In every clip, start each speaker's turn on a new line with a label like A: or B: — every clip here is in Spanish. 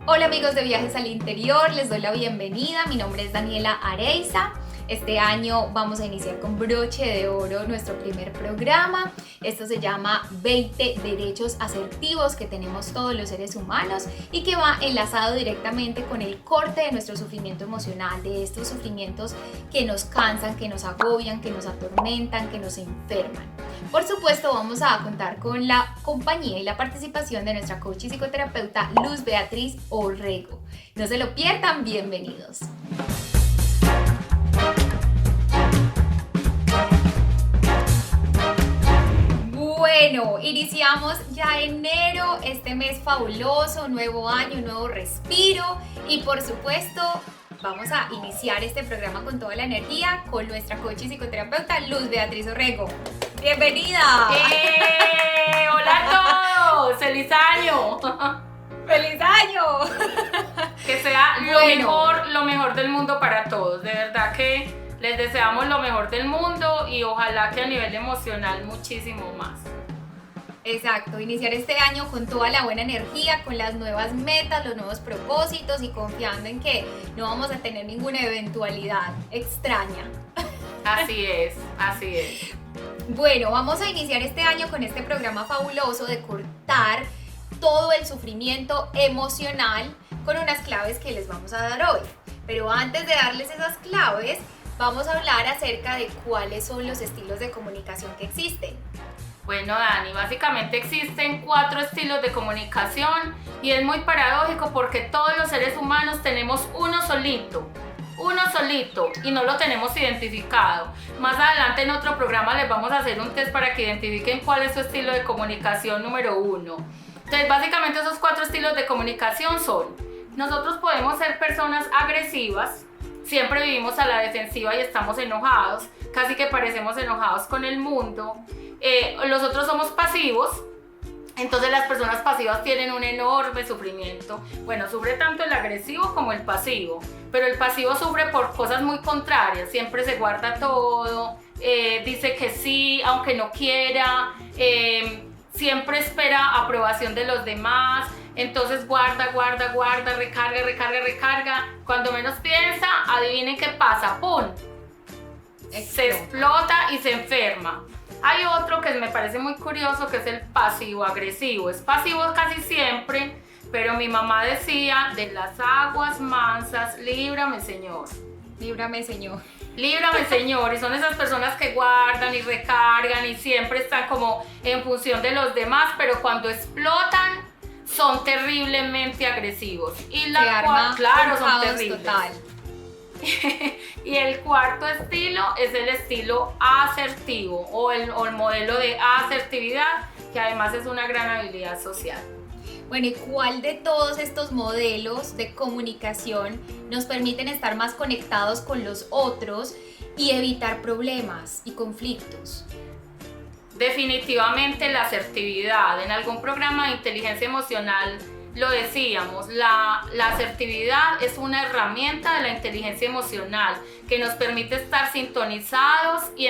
A: Hola amigos de Viajes al Interior, les doy la bienvenida. Mi nombre es Daniela Areiza. Este año vamos a iniciar con broche de oro nuestro primer programa. Esto se llama 20 derechos asertivos que tenemos todos los seres humanos y que va enlazado directamente con el corte de nuestro sufrimiento emocional, de estos sufrimientos que nos cansan, que nos agobian, que nos atormentan, que nos enferman. Por supuesto, vamos a contar con la compañía y la participación de nuestra coach y psicoterapeuta Luz Beatriz Orrego. No se lo pierdan, bienvenidos. Bueno, iniciamos ya enero, este mes fabuloso, nuevo año, nuevo respiro y por supuesto vamos a iniciar este programa con toda la energía con nuestra coach y psicoterapeuta Luz Beatriz Orrego. ¡Bienvenida!
B: ¡Hola a todos! ¡Feliz año!
A: ¡Feliz año!
B: Que sea lo mejor del mundo para todos. De verdad que les deseamos lo mejor del mundo y ojalá que a nivel emocional muchísimo más.
A: Exacto, iniciar este año con toda la buena energía, con las nuevas metas, los nuevos propósitos y confiando en que no vamos a tener ninguna eventualidad extraña.
B: Así es, así es.
A: Bueno, vamos a iniciar este año con este programa fabuloso de cortar todo el sufrimiento emocional con unas claves que les vamos a dar hoy. Pero antes de darles esas claves, vamos a hablar acerca de cuáles son los estilos de comunicación que existen.
B: Bueno, Dani, básicamente existen 4 estilos de comunicación y es muy paradójico porque todos los seres humanos tenemos uno solito y no lo tenemos identificado. Más adelante en otro programa les vamos a hacer un test para que identifiquen cuál es su estilo de comunicación número 1. Entonces, básicamente esos 4 estilos de comunicación son: nosotros podemos ser personas agresivas, siempre vivimos a la defensiva y estamos enojados, casi que parecemos enojados con el mundo. Los otros somos pasivos, entonces las personas pasivas tienen un enorme sufrimiento. Bueno, sufre tanto el agresivo como el pasivo, pero el pasivo sufre por cosas muy contrarias, siempre se guarda todo, dice que sí, aunque no quiera, siempre espera aprobación de los demás, entonces guarda, recarga, cuando menos piensa, adivinen qué pasa, ¡pum! Se explota y se enferma. Hay otro que me parece muy curioso, que es el pasivo-agresivo. Es pasivo casi siempre, pero mi mamá decía: de las aguas mansas, líbrame, Señor.
A: Líbrame, Señor.
B: Líbrame, Señor. Y son esas personas que guardan y recargan y siempre están como en función de los demás, pero cuando explotan son terriblemente agresivos. Y claro, son terribles. Total. Y el cuarto estilo es el estilo asertivo o el modelo de asertividad, que además es una gran habilidad social.
A: Bueno, ¿y cuál de todos estos modelos de comunicación nos permiten estar más conectados con los otros y evitar problemas y conflictos?
B: Definitivamente la asertividad. En algún programa de inteligencia emocional lo decíamos, la asertividad es una herramienta de la inteligencia emocional que nos permite estar sintonizados y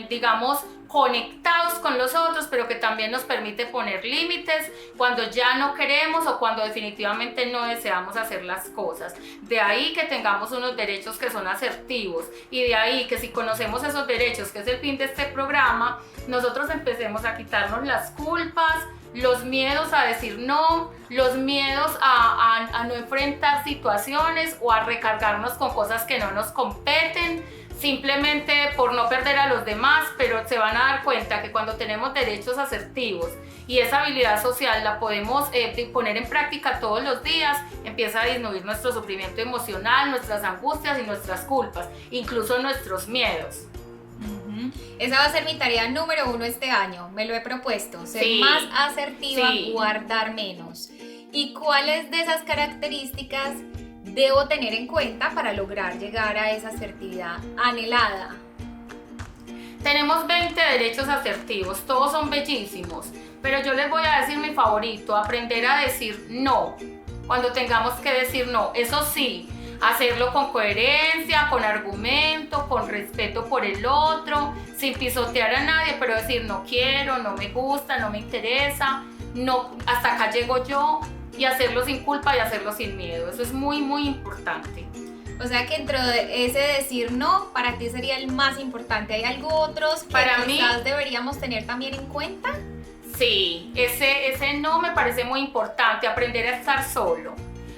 B: digamos, conectados con los otros, pero que también nos permite poner límites cuando ya no queremos o cuando definitivamente no deseamos hacer las cosas. De ahí que tengamos unos derechos que son asertivos y de ahí que si conocemos esos derechos, que es el fin de este programa, nosotros empecemos a quitarnos las culpas, los miedos a decir no, los miedos a no enfrentar situaciones o a recargarnos con cosas que no nos competen, simplemente por no perder a los demás, pero se van a dar cuenta que cuando tenemos derechos asertivos y esa habilidad social la podemos poner en práctica todos los días, empieza a disminuir nuestro sufrimiento emocional, nuestras angustias y nuestras culpas, incluso nuestros miedos.
A: Esa va a ser mi tarea número 1 este año, me lo he propuesto, ser más asertiva, guardar menos. ¿Y cuáles de esas características debo tener en cuenta para lograr llegar a esa asertividad anhelada?
B: Tenemos 20 derechos asertivos, todos son bellísimos, pero yo les voy a decir mi favorito: aprender a decir no, cuando tengamos que decir no. Eso sí, hacerlo con coherencia, con argumento, con respeto por el otro, sin pisotear a nadie, pero decir no quiero, no me gusta, no me interesa, no, hasta acá llego yo. y hacerlo sin culpa y hacerlo sin miedo. Eso es muy, muy importante.
A: O sea que dentro de ese decir no, para ti sería el más importante. ¿Hay algo otros que
B: Para mí,
A: quizás deberíamos tener también en cuenta?
B: Sí, ese no me parece muy importante, aprender a estar solo.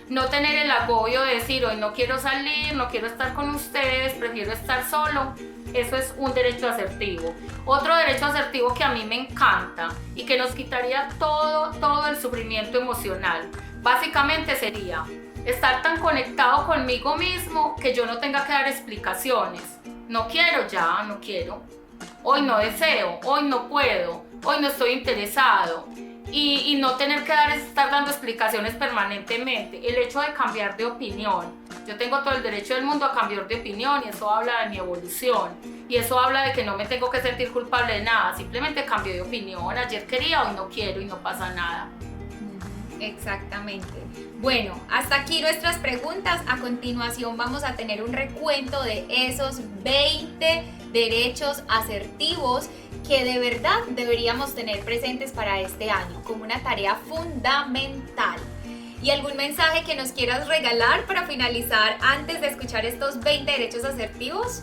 B: No tener el agobio de decir, hoy no quiero salir, no quiero estar con ustedes, prefiero estar solo. Eso es un derecho asertivo. Otro derecho asertivo que a mí me encanta y que nos quitaría todo el sufrimiento emocional, básicamente sería estar tan conectado conmigo mismo que yo no tenga que dar explicaciones. No quiero ya, no quiero. Hoy no deseo, hoy no puedo, hoy no estoy interesado. Y no tener que estar dando explicaciones permanentemente. El hecho de cambiar de opinión. Yo tengo todo el derecho del mundo a cambiar de opinión y eso habla de mi evolución. Y eso habla de que no me tengo que sentir culpable de nada. Simplemente cambio de opinión. Ayer quería, hoy no quiero y no pasa nada.
A: Exactamente. Bueno, hasta aquí nuestras preguntas. A continuación vamos a tener un recuento de esos 20 derechos asertivos que de verdad deberíamos tener presentes para este año como una tarea fundamental. ¿Y algún mensaje que nos quieras regalar para finalizar antes de escuchar estos 20 derechos asertivos?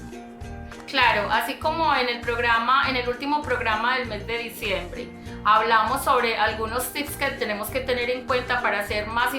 B: Claro, así como en el último programa del mes de diciembre, hablamos sobre algunos tips que tenemos que tener en cuenta para estar más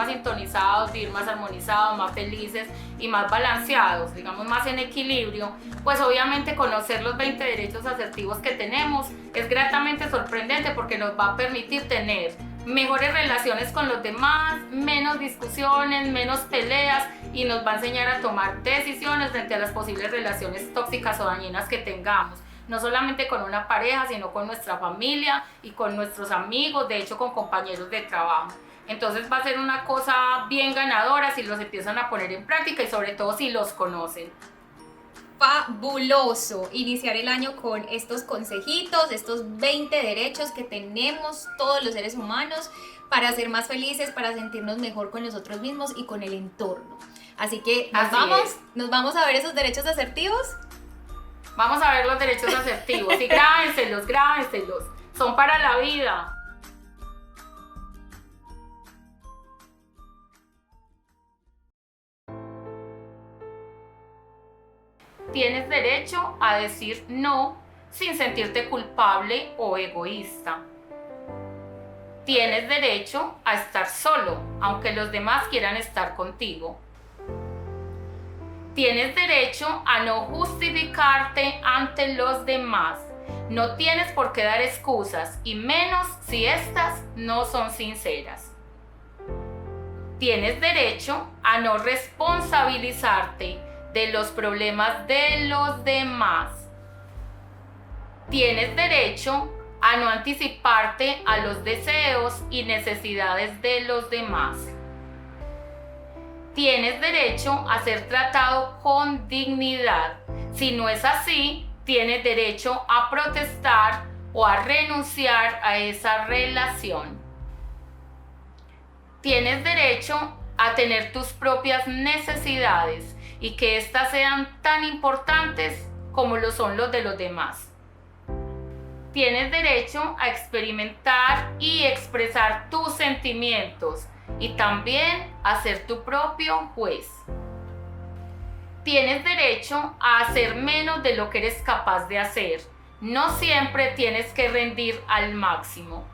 B: sintonizados, vivir más armonizados, más felices y más balanceados, digamos más en equilibrio. Pues obviamente conocer los 20 derechos asertivos que tenemos es gratamente sorprendente porque nos va a permitir tener mejores relaciones con los demás, menos discusiones, menos peleas y nos va a enseñar a tomar decisiones frente a las posibles relaciones tóxicas o dañinas que tengamos. No solamente con una pareja, sino con nuestra familia y con nuestros amigos, de hecho con compañeros de trabajo. Entonces va a ser una cosa bien ganadora si los empiezan a poner en práctica y sobre todo si los conocen.
A: Fabuloso iniciar el año con estos consejitos, estos 20 derechos que tenemos todos los seres humanos para ser más felices, para sentirnos mejor con nosotros mismos y con el entorno. Así que nos vamos a ver esos derechos asertivos.
B: Vamos a ver los derechos asertivos y grábenselos. Son para la vida. Tienes derecho a decir no sin sentirte culpable o egoísta. Tienes derecho a estar solo, aunque los demás quieran estar contigo. Tienes derecho a no justificarte ante los demás. No tienes por qué dar excusas, y menos si estas no son sinceras. Tienes derecho a no responsabilizarte de los problemas de los demás. Tienes derecho a no anticiparte a los deseos y necesidades de los demás. Tienes derecho a ser tratado con dignidad. Si no es así, tienes derecho a protestar o a renunciar a esa relación. Tienes derecho a tener tus propias necesidades y que éstas sean tan importantes como lo son los de los demás. Tienes derecho a experimentar y expresar tus sentimientos y también a ser tu propio juez. Tienes derecho a hacer menos de lo que eres capaz de hacer. No siempre tienes que rendir al máximo.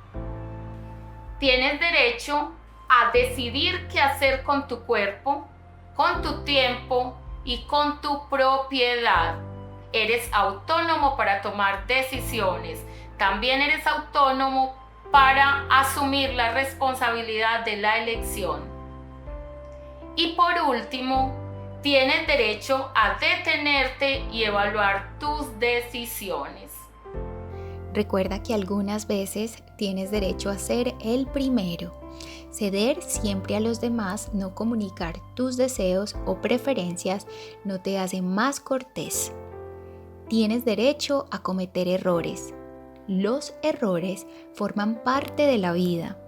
B: Tienes derecho a decidir qué hacer con tu cuerpo, con tu tiempo y con tu propiedad. Eres autónomo para tomar decisiones. También eres autónomo para asumir la responsabilidad de la elección. Y por último, tienes derecho a detenerte y evaluar tus decisiones.
C: Recuerda que algunas veces tienes derecho a ser el primero. Ceder siempre a los demás, no comunicar tus deseos o preferencias no te hace más cortés. Tienes derecho a cometer errores. Los errores forman parte de la vida.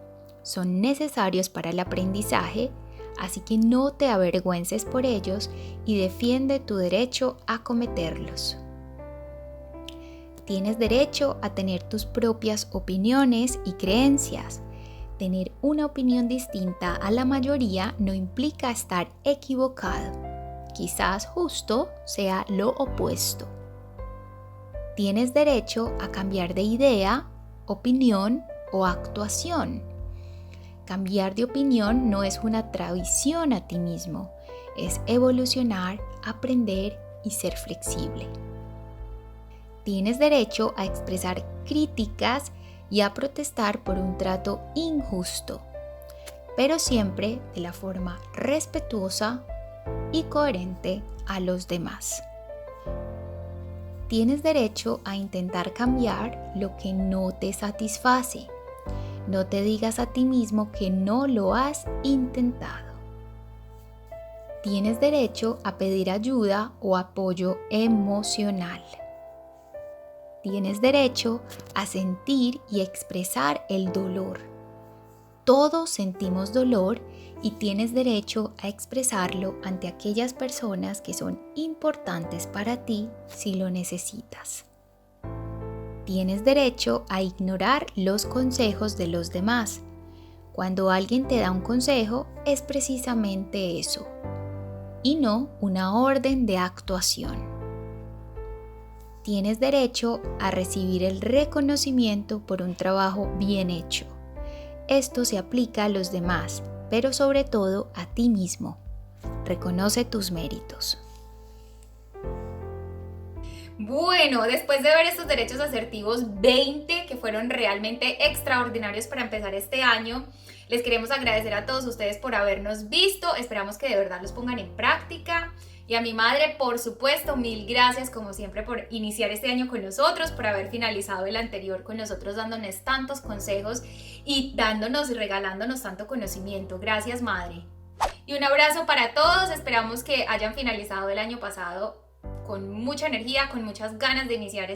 C: Son necesarios para el aprendizaje, así que no te avergüences por ellos y defiende tu derecho a cometerlos. Tienes derecho a tener tus propias opiniones y creencias. tener una opinión distinta a la mayoría no implica estar equivocado. Quizás justo sea lo opuesto. Tienes derecho a cambiar de idea, opinión o actuación. Cambiar de opinión no es una traición a ti mismo, es evolucionar, aprender y ser flexible. Tienes derecho a expresar críticas y a protestar por un trato injusto, pero siempre de la forma respetuosa y coherente a los demás. Tienes derecho a intentar cambiar lo que no te satisface. No te digas a ti mismo que no lo has intentado. Tienes derecho a pedir ayuda o apoyo emocional. Tienes derecho a sentir y expresar el dolor. Todos sentimos dolor y tienes derecho a expresarlo ante aquellas personas que son importantes para ti si lo necesitas. Tienes derecho a ignorar los consejos de los demás. Cuando alguien te da un consejo, es precisamente eso, y no una orden de actuación. Tienes derecho a recibir el reconocimiento por un trabajo bien hecho. Esto se aplica a los demás, pero sobre todo a ti mismo. Reconoce tus méritos.
A: Bueno, después de ver estos derechos asertivos 20 que fueron realmente extraordinarios para empezar este año, les queremos agradecer a todos ustedes por habernos visto. Esperamos que de verdad los pongan en práctica. Y a mi madre, por supuesto, mil gracias como siempre por iniciar este año con nosotros, por haber finalizado el anterior con nosotros dándonos tantos consejos y regalándonos tanto conocimiento. Gracias, madre. Y un abrazo para todos. Esperamos que hayan finalizado el año pasado con mucha energía, con muchas ganas de iniciar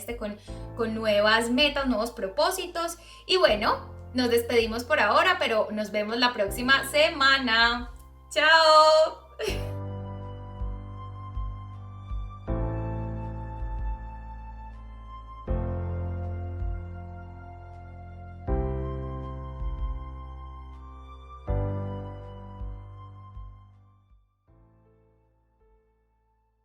A: con nuevas metas, nuevos propósitos. Y bueno, nos despedimos por ahora, pero nos vemos la próxima semana. ¡Chao!